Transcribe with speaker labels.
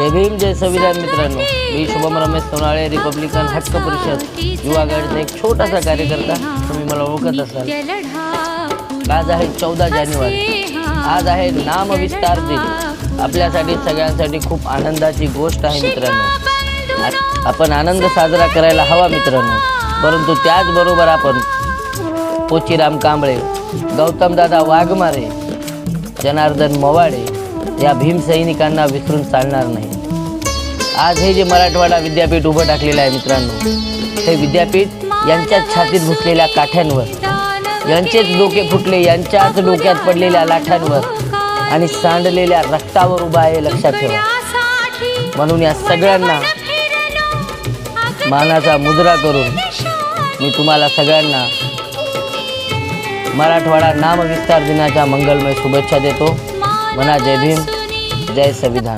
Speaker 1: जय भीम जय संविधान मित्रांनो, मी शुभम रमेश सोनाळे, रिपब्लिकन हक्क परिषद युवा गटाचा एक छोटासा कार्यकर्ता. तुम्ही मला ओळखत असाल. आज आहे 14 जानेवारी. आज आहे नामविस्तार दिन. आपल्यासाठी सगळ्यांसाठी खूप आनंदाची गोष्ट आहे मित्रांनो. आपण आनंद साजरा करायला हवा मित्रांनो, परंतु त्याचबरोबर आपण पोचीराम कांबळे, गौतमदादा वाघमारे, जनार्दन मवाडे या भीमसैनिकांना विसरून चालणार नाही. आज हे जे मराठवाडा विद्यापीठ उभं टाकलेलं आहे मित्रांनो, हे विद्यापीठ यांच्याच छातीत घुसलेल्या काठ्यांवर, यांचेच डोके फुटले, यांच्याच डोक्यात पडलेल्या लाठांवर आणि सांडलेल्या रक्तावर उभा आहे, लक्षात ठेवा. म्हणून या सगळ्यांना मानाचा मुजरा करून मी तुम्हाला सगळ्यांना मराठवाडा नामविस्तार दिनाच्या मंगलमय शुभेच्छा देतो. म्हणा जय भीम जय संविधान.